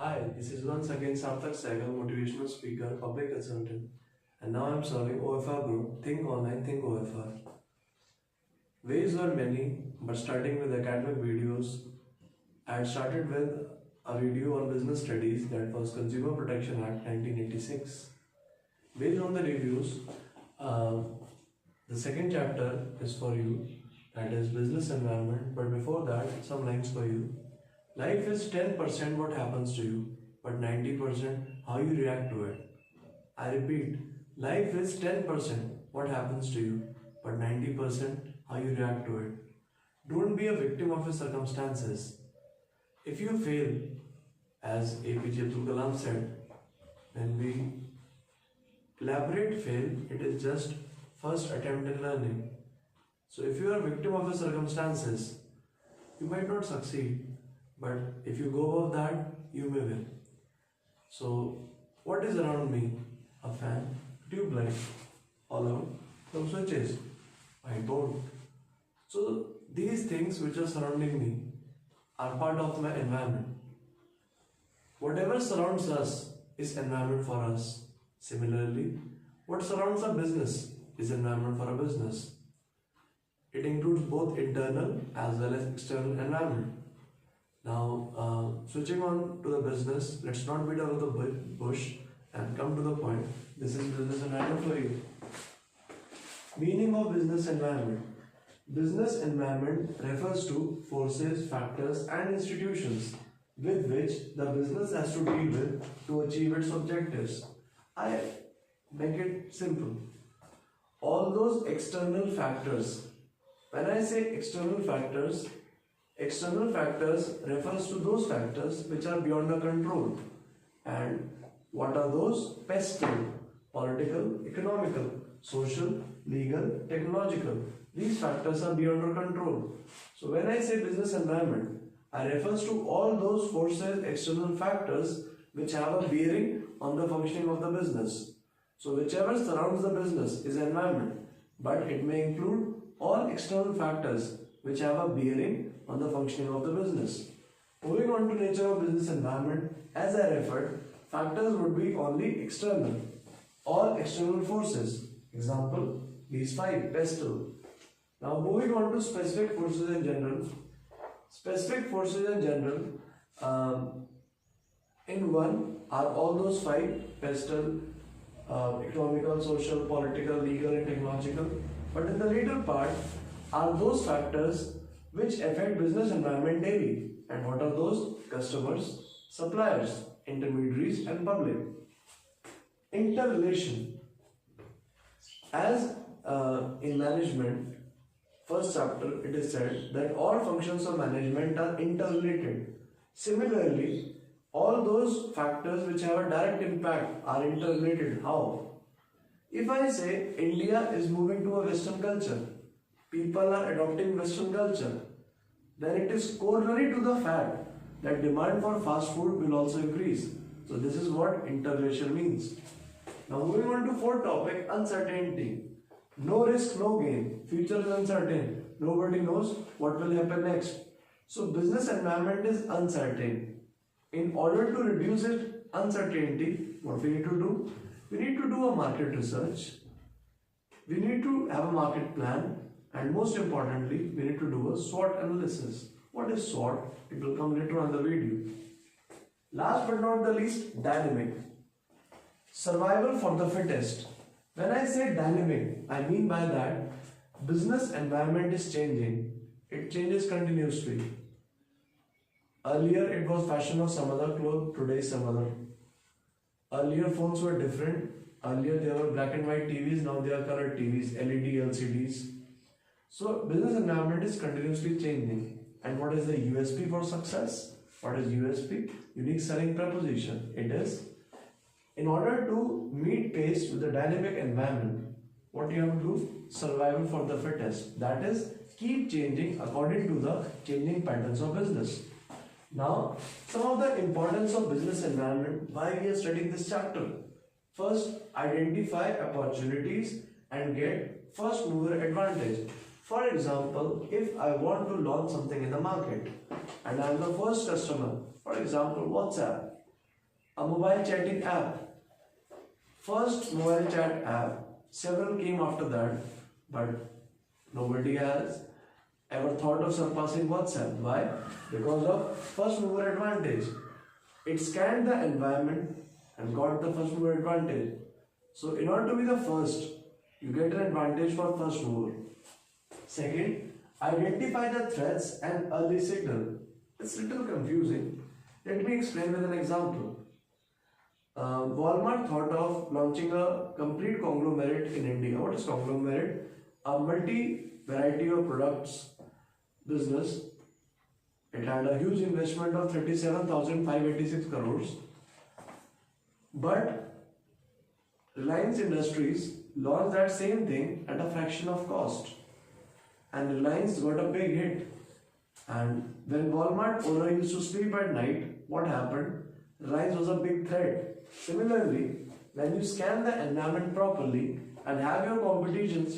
Hi, this is once again Sarthak Sehgal, motivational speaker, public consultant, and now I'm serving OFR Group, Think Online, Think OFR. Ways were many, but starting with academic videos, I had started with a video on business studies that was Consumer Protection Act 1986. Based on the reviews, the second chapter is for you, that is business environment, but before that, some lines for you. Life is 10% what happens to you, but 90% how you react to it. I repeat, life is 10% what happens to you, but 90% how you react to it. Don't be a victim of your circumstances. If you fail, as APJ Abdul Kalam said, when we elaborate fail, it is just first attempt in learning. So if you are a victim of your circumstances, you might not succeed. But if you go above that, you may win. So, what is around me? A fan, tube light, all out, some switches, whiteboard. So, these things which are surrounding me are part of my environment. Whatever surrounds us is environment for us. Similarly, what surrounds a business is environment for a business. It includes both internal as well as external environment. Now, switching on to the business, let's not beat around the bush and come to the point. This is business environment for you. Meaning of business environment. Business environment refers to forces, factors and institutions with which the business has to deal with to achieve its objectives. I make it simple. All those external factors. When I say external factors refers to those factors which are beyond our control. And what are those? Pestle, political, economical, social, legal, technological. These factors are beyond our control. So when I say business environment, I refers to all those forces, external factors which have a bearing on the functioning of the business. So whichever surrounds the business is environment, but it may include all external factors which have a bearing on the functioning of the business. Moving on to nature of business environment, as I referred, factors would be only external. All external forces. Example, these five, pestle. Now moving on to specific forces in general. Specific forces in general, in one are all those five, pestle, economical, social, political, legal and technological. But in the later part are those factors which affect business environment daily. And what are those? Customers, suppliers, intermediaries and public. Interrelation. As in management, first chapter, it is said that all functions of management are interrelated. Similarly, all those factors which have a direct impact are interrelated. How? If I say India is moving to a Western culture, people are adopting Western culture, then it is corollary to the fact that demand for fast food will also increase. So this is what interrelation means. Now moving on to fourth topic, uncertainty. No risk, no gain. Future is uncertain. Nobody knows what will happen next. So business environment is uncertain. In order to reduce its uncertainty, what we need to do? We need to do a market research. We need to have a market plan. And most importantly, we need to do a SWOT analysis. What is SWOT? It will come later on the video. Last but not the least, dynamic. Survival for the fittest. When I say dynamic, I mean by that, business environment is changing. It changes continuously. Earlier it was fashion of some other cloth, today some other. Earlier phones were different. Earlier there were black and white TVs, now they are color TVs, LED, LCDs. So business environment is continuously changing. And what is the USP for success? What is USP? Unique selling proposition. It is, in order to meet pace with the dynamic environment, what you have to do? Survival for the fittest. That is, keep changing according to the changing patterns of business. Now, some of the importance of business environment, why we are studying this chapter. First, identify opportunities and get first mover advantage. For example, if I want to launch something in the market and I am the first customer, for example, WhatsApp, A mobile chatting app. First mobile chat app, several came after that, but nobody has ever thought of surpassing WhatsApp. Why? Because of first mover advantage. It scanned the environment and got the first mover advantage. So, in order to be the first, you get an advantage for first mover. Second, identify the threats and early signal. It's little confusing. Let me explain with an example. Walmart thought of launching a complete conglomerate in India. What is conglomerate? A multi-variety of products business. It had a huge investment of 37,586 crores. But Reliance Industries launched that same thing at a fraction of cost. And Reliance got a big hit. And when Walmart owner used to sleep at night, what happened? Reliance was a big threat. Similarly, when you scan the environment properly and have your competitors,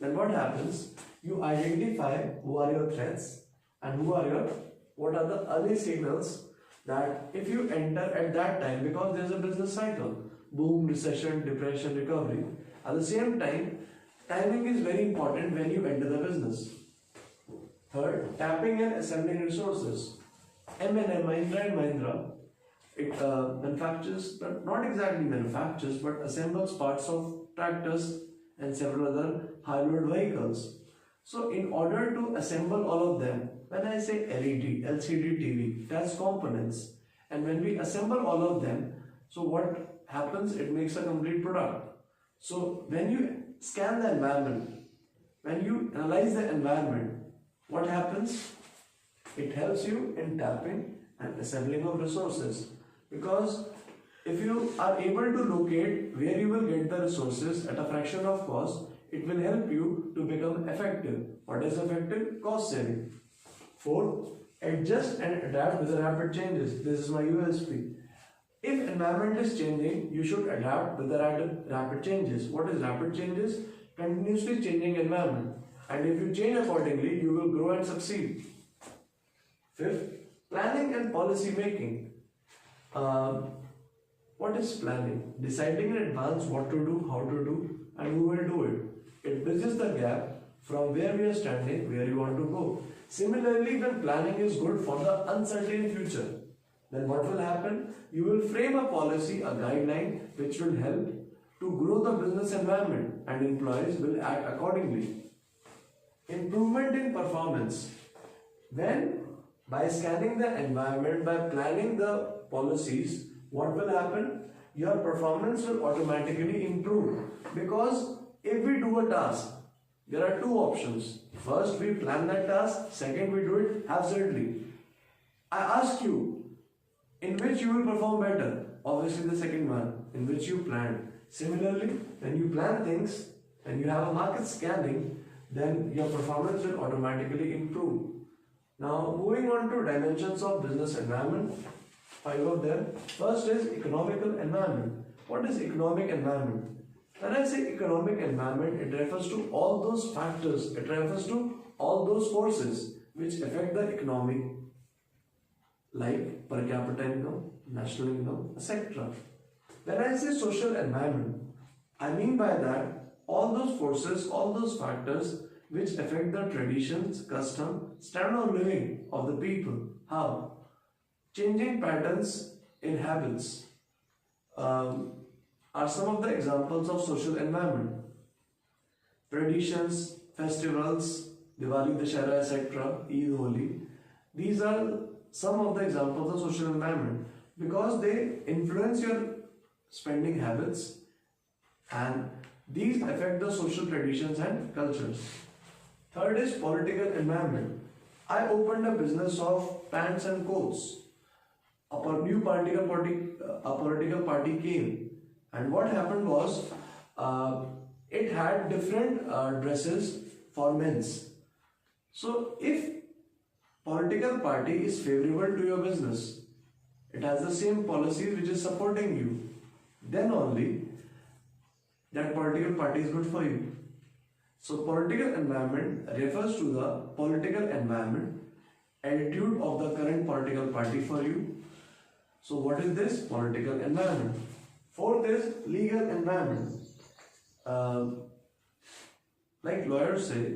then what happens? You identify who are your threats and what are the early signals that if you enter at that time, because there's a business cycle, boom, recession, depression, recovery. At the same time, timing is very important when you enter the business. Third, tapping and assembling resources. M&M, Mahindra and Mahindra, it manufactures, but not exactly manufactures, but assembles parts of tractors and several other high-load vehicles. So, in order to assemble all of them, when I say LED, LCD TV, that's components. And when we assemble all of them, so what happens? It makes a complete product. So, when you scan the environment, when you analyze the environment, what happens? It helps you in tapping and assembling of resources. Because if you are able to locate where you will get the resources at a fraction of cost, it will help you to become effective. What is effective? Cost saving. Fourth, adjust and adapt with the rapid changes. This is my USP. If environment is changing, you should adapt with the rapid changes. What is rapid changes? Continuously changing environment. And if you change accordingly, you will grow and succeed. Fifth, planning and policy making. What is planning? Deciding in advance what to do, how to do, and who will do it. It bridges the gap from where we are standing, where you want to go. Similarly, when planning is good for the uncertain future, then what will happen? You will frame a policy, a guideline, which will help to grow the business environment, and employees will act accordingly. Improvement in performance. When by scanning the environment, by planning the policies, what will happen? Your performance will automatically improve. Because if we do a task, there are two options. First, we plan that task. Second, we do it haphazardly. I ask you, in which you will perform better? Obviously, the second one, in which you plan. Similarly, when you plan things and you have a market scanning, then your performance will automatically improve. Now, moving on to dimensions of business environment, 5 of them. First is economical environment. What is economic environment? When I say economic environment, it refers to all those factors, it refers to all those forces which affect the economy, like per capita income, national income, etc. When I say social environment, I mean by that all those forces, all those factors which affect the traditions, custom, standard of living of the people. How? Changing patterns in habits are some of the examples of social environment. Traditions, festivals, Diwali, Dashera, etc., Eid, Holi. These are some of the examples of social environment because they influence your spending habits and these affect the social traditions and cultures. Third is political environment. I opened a business of pants and coats. A political party came, and what happened was it had different dresses for men's. So if political party is favorable to your business, it has the same policies which is supporting you, then only that political party is good for you. So political environment refers to the political environment, attitude of the current political party for you. So what is this? Political environment. Fourth is legal environment. Like lawyers say,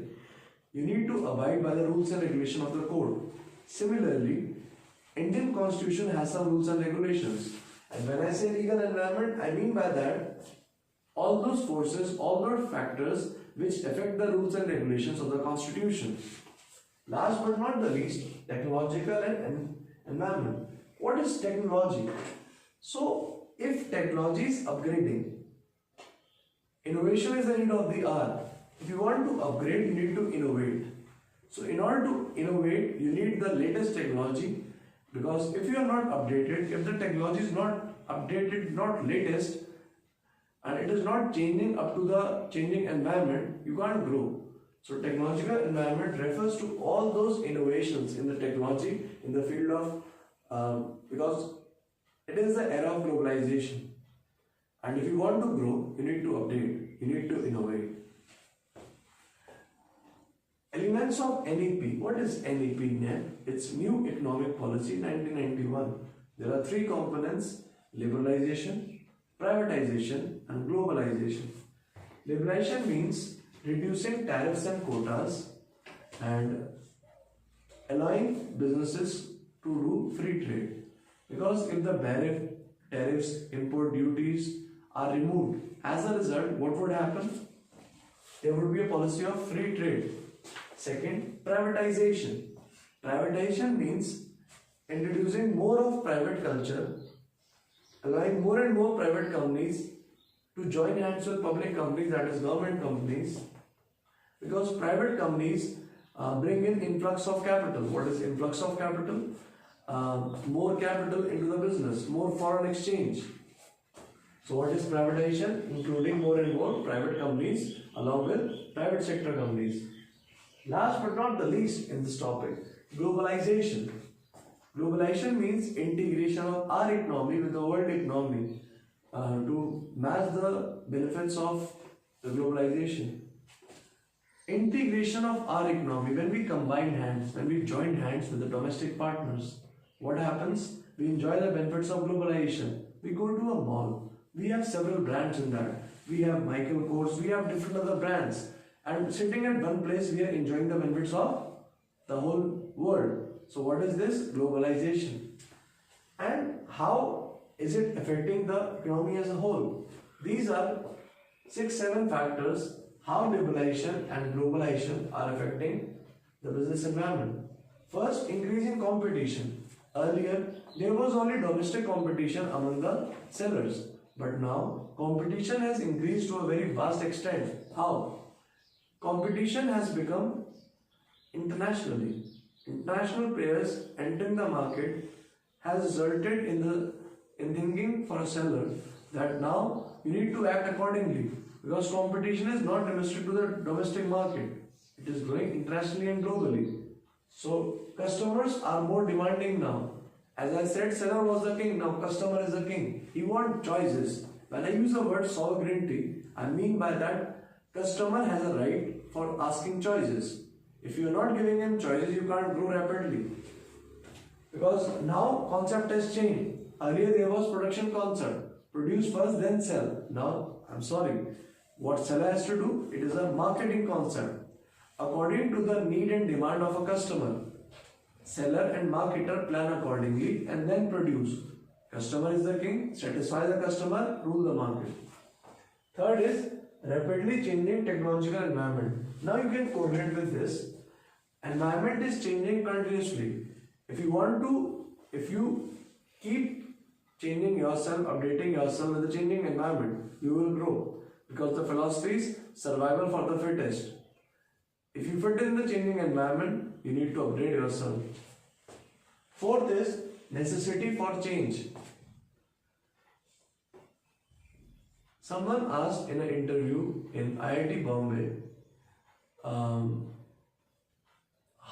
you need to abide by the rules and regulation of the code. Similarly, Indian Constitution has some rules and regulations. And when I say legal environment, I mean by that all those forces, all those factors which affect the rules and regulations of the Constitution. Last but not the least, technological and environment. What is technology? So, if technology is upgrading, innovation is the need of the hour. If you want to upgrade, you need to innovate. So, in order to innovate, you need the latest technology, because if you are not updated, if the technology is not updated, not latest, and it is not changing up to the changing environment, you can't grow. So technological environment refers to all those innovations in the technology in the field of because it is the era of globalization, and if you want to grow, you need to update, you need to innovate. Elements of NEP. What is NEP? It's New Economic Policy 1991. There are three components: liberalization, privatization, and globalization. Liberalization means reducing tariffs and quotas and allowing businesses to do free trade. Because if the tariffs, import duties are removed, as a result, what would happen? There would be a policy of free trade. Second, privatization. Privatization means introducing more of private culture, allowing more and more private companies to join hands with public companies, that is government companies, because private companies bring in influx of capital. What is influx of capital? More capital into the business, more foreign exchange. So what is privatization? Including more and more private companies along with private sector companies. Last but not the least in this topic, globalization. Globalization means integration of our economy with the world economy to match the benefits of the globalization. Integration of our economy, when we combine hands, when we join hands with the domestic partners, what happens? We enjoy the benefits of globalization. We go to a mall, we have several brands in that. We have Michael Kors, we have different other brands. And sitting at one place, we are enjoying the benefits of the whole world. So what is this? Globalization. And how is it affecting the economy as a whole? These are 6-7 factors how liberalization and globalization are affecting the business environment. First, increasing competition. Earlier, there was only domestic competition among the sellers. But now, competition has increased to a very vast extent. How? Competition has become internationally. International players entering the market has resulted in thinking for a seller that now you need to act accordingly, because competition is not restricted to the domestic market. It is growing internationally and globally. So customers are more demanding now. As I said, seller was the king, now customer is the king. He wants choices. When I use the word sovereignty, I mean by that customer has a right for asking choices. If you are not giving him choices, you can't grow rapidly. Because now concept has changed. Earlier there was production concept. Produce first, then sell. Now, I'm sorry. What seller has to do? It is a marketing concept. According to the need and demand of a customer, seller and marketer plan accordingly and then produce. Customer is the king. Satisfy the customer, rule the market. Third is rapidly changing technological environment. Now you can correlate with this. Environment is changing continuously. If you keep changing yourself, updating yourself with the changing environment, you will grow. Because the philosophy is survival for the fittest. If you fit in the changing environment, you need to upgrade yourself. Fourth is necessity for change. Someone asked in an interview in IIT Bombay,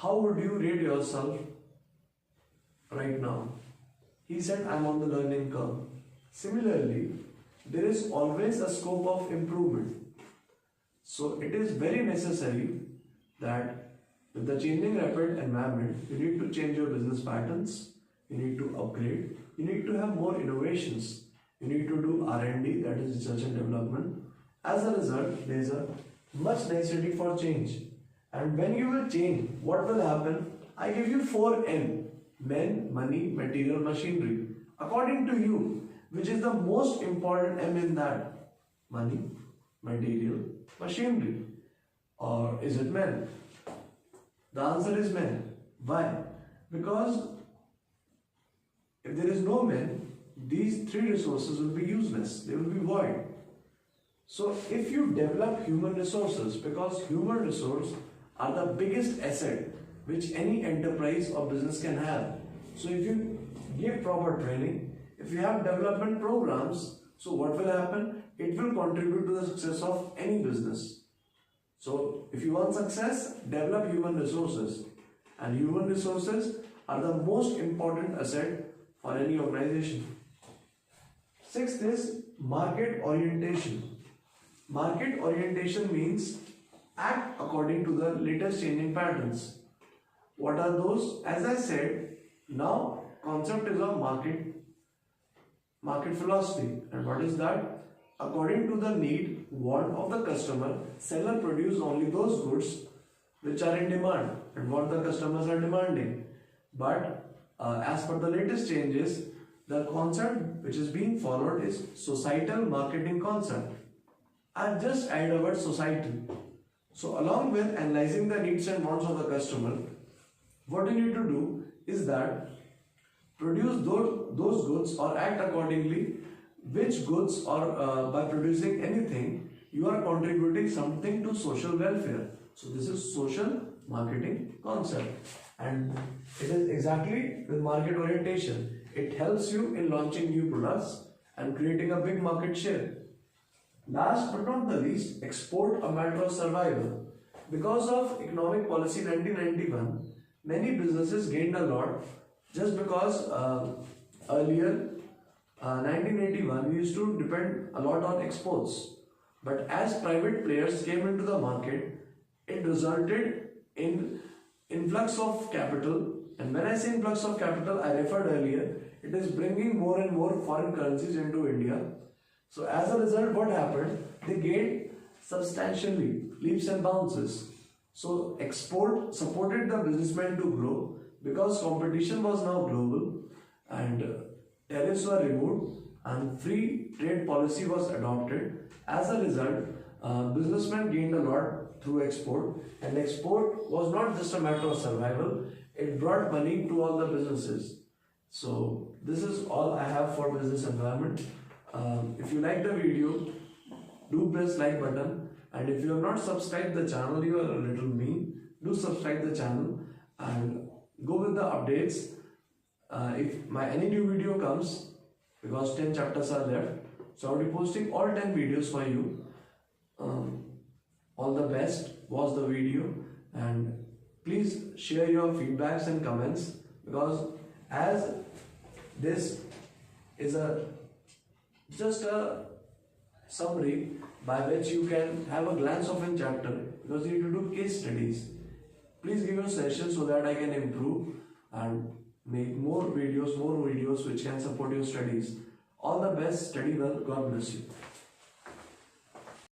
how would you rate yourself right now? He said, I'm on the learning curve. Similarly, there is always a scope of improvement. So it is very necessary that with the changing rapid environment, you need to change your business patterns, you need to upgrade, you need to have more innovations, you need to do R&D, that is research and development. As a result, there is a much necessity for change. And when you will change, what will happen? I give you 4M: men, money, material, machinery. According to you, which is the most important M in that? Money, material, machinery. Or is it men? The answer is men. Why? Because if there is no men, these three resources will be useless. They will be void. So if you develop human resources, because human resources are the biggest asset which any enterprise or business can have. So if you give proper training, if you have development programs, so what will happen? It will contribute to the success of any business. So if you want success, develop human resources. And human resources are the most important asset for any organization. Sixth is market orientation. Market orientation means act according to the latest changing patterns. What are those? As I said, now concept is of market philosophy. And what is that? According to the need, want of the customer, seller produce only those goods which are in demand and what the customers are demanding. But as per the latest changes, the concept which is being followed is societal marketing concept. I've just added a word society. So along with analyzing the needs and wants of the customer, what you need to do is that produce those goods or act accordingly. Which goods or by producing anything, you are contributing something to social welfare. So this is social marketing concept, and it is exactly with market orientation. It helps you in launching new products and creating a big market share. Last but not the least, export a matter of survival. Because of economic policy 1991, many businesses gained a lot just because earlier 1981 we used to depend a lot on exports. But as private players came into the market, it resulted in influx of capital. And when I say influx of capital, I referred earlier, it is bringing more and more foreign currencies into India. So as a result, what happened? They gained substantially, leaps and bounces. So export supported the businessmen to grow because competition was now global and tariffs were removed and free trade policy was adopted. As a result, businessmen gained a lot through export, and export was not just a matter of survival, it brought money to all the businesses. So this is all I have for business environment. If you like the video, do press like button, and if you have not subscribed the channel, you are a little mean. Do subscribe the channel and go with the updates. If my any new video comes, because 10 chapters are left, so I will be posting all 10 videos for you. All the best, watch the video and please share your feedbacks and comments, because as this is just a summary by which you can have a glance of a chapter, because you need to do case studies. Please give your suggestions so that I can improve and make more videos which can support your studies. All the best, study well, God bless you.